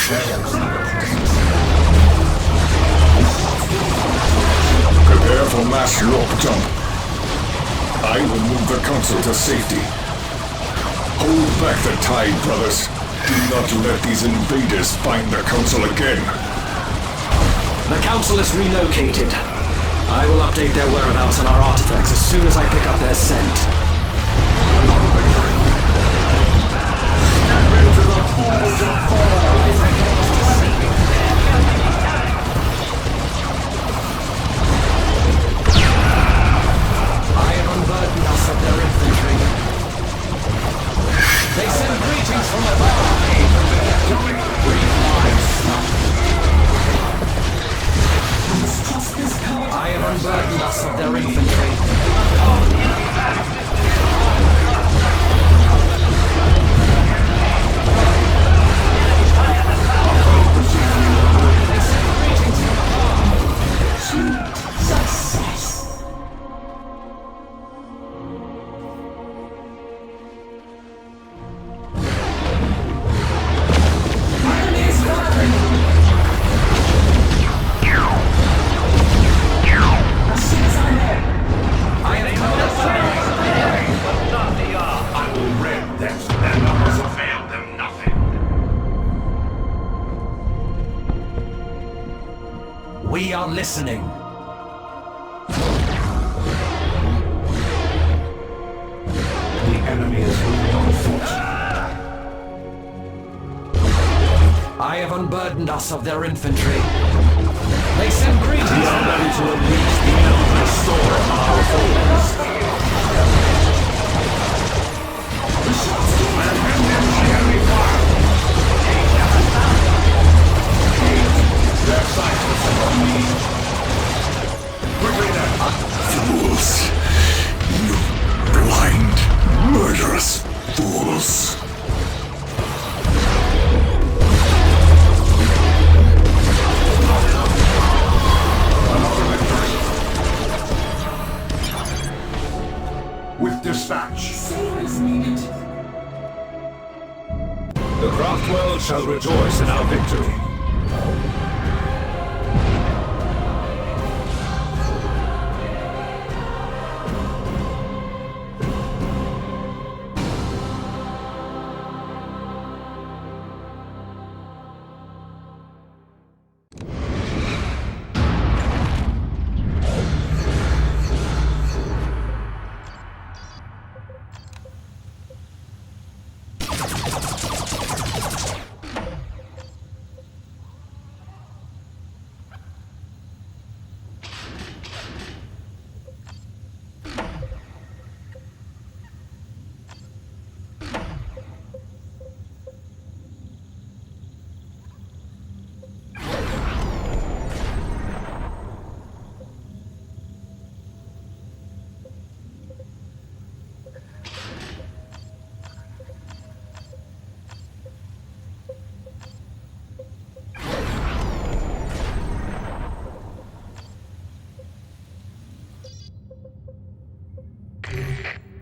Prepare for mass warp jump. I will move the council to safety. Hold back the tide, brothers. Do not let these invaders find the council again. The council is relocated. I will update their whereabouts on our artifacts as soon as I pick up their scent. Step into the pools of fall. I have unburdened us of their infantry. They send greetings from above. I have unburdened us of their infantry. Success. We are listening. The enemy is moving on foot. I have unburdened us of their infantry. They send greetings. We are ready to unleash the endless storm of our foes. Their cycles are on me. Quickly then. Fools. You blind, murderous fools. With dispatch. Sailors needed. The craft world shall rejoice in our victory.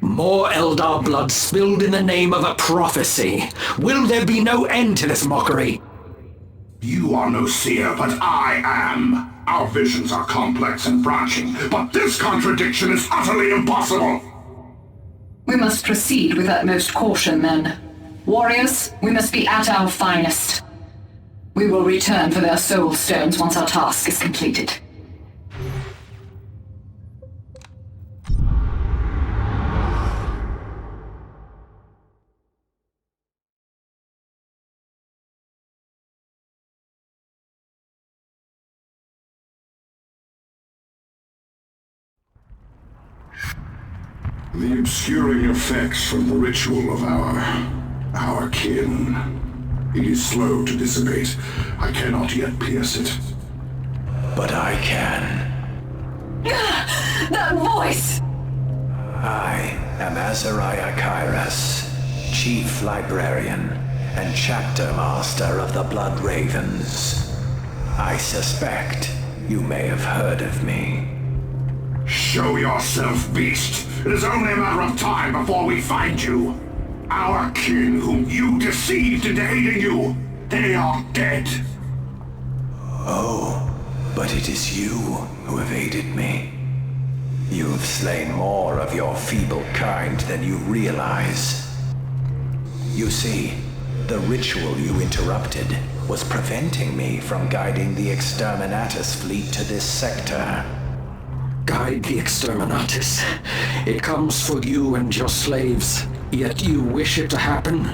More Eldar blood spilled in the name of a prophecy. Will there be no end to this mockery? You are no seer, but I am. Our visions are complex and branching, but this contradiction is utterly impossible. We must proceed with utmost caution, men. Warriors, we must be at our finest. We will return for their soul stones once our task is completed. The obscuring effects from the ritual of our kin. It is slow to dissipate. I cannot yet pierce it. But I can. That voice! I am Azariah Kairas, Chief Librarian and Chapter Master of the Blood Ravens. I suspect you may have heard of me. Show yourself, beast! It is only a matter of time before we find you. Our kin whom you deceived into aiding you, They are dead. Oh, but it is you who have aided me. You have slain more of your feeble kind than you realize. You see, the ritual you interrupted was preventing me from guiding the Exterminatus fleet to this sector. Guide the Exterminatus. It comes for you and your slaves, yet you wish it to happen?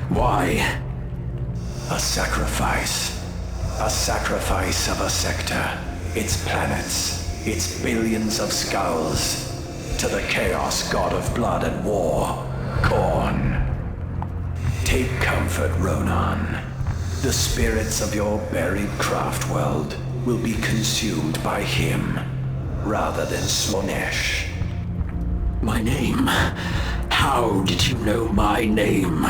Why? A sacrifice. A sacrifice of a sector, its planets, its billions of skulls, to the Chaos God of blood and war, Khorne. Take comfort, Ronan. The spirits of your buried craft world will be consumed by him, rather than Slaanesh. My name? How did you know my name?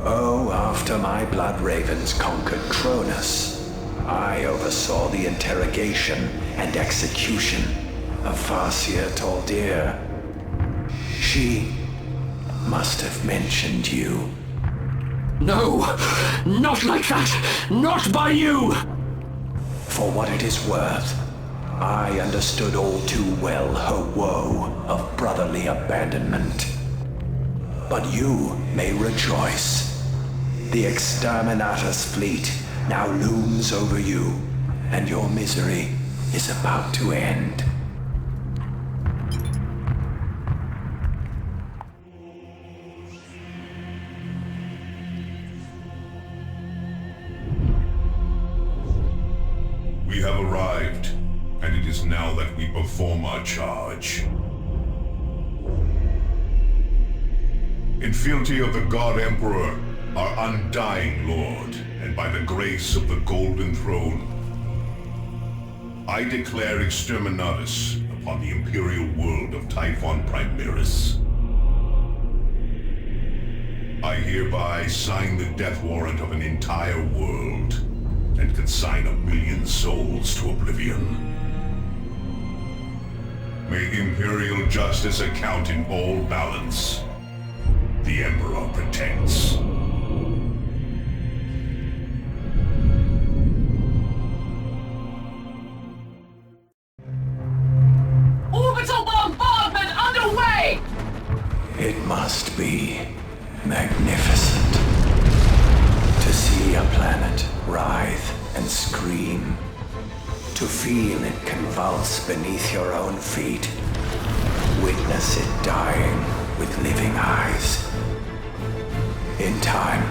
Oh, after my blood ravens conquered Cronus, I oversaw the interrogation and execution of Farseer Toldir. She must have mentioned you. No! Not like that! Not by you! For what it is worth, I understood all too well her woe of brotherly abandonment. But you may rejoice. The Exterminatus fleet now looms over you, and your misery is about to end. We have arrived, and it is now that we perform our charge. In fealty of the God Emperor, our undying Lord, and by the grace of the Golden Throne, I declare Exterminatus upon the Imperial world of Typhon Primaris. I hereby sign the death warrant of an entire world, and consign 1,000,000 souls to oblivion. May Imperial justice account in all balance. The Emperor protects. Orbital bombardment underway! It must be magnificent to see a planet writhe and scream, to feel it convulse beneath your own feet, witness it dying with living eyes. In time,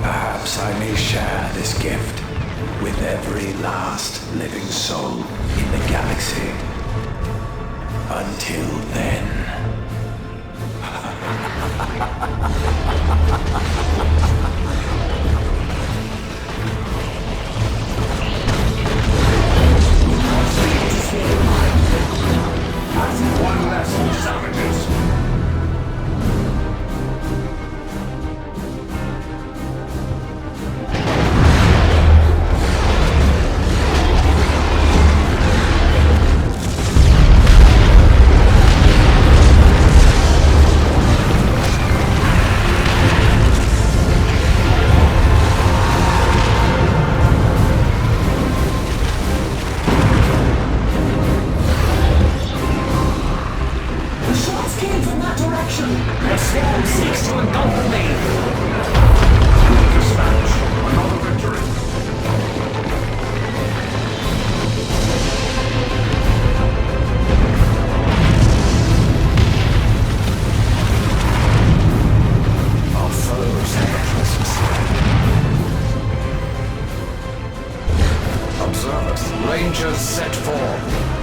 perhaps I may share this gift with every last living soul in the galaxy. Until then... One less savages. Observers, Rangers set forth.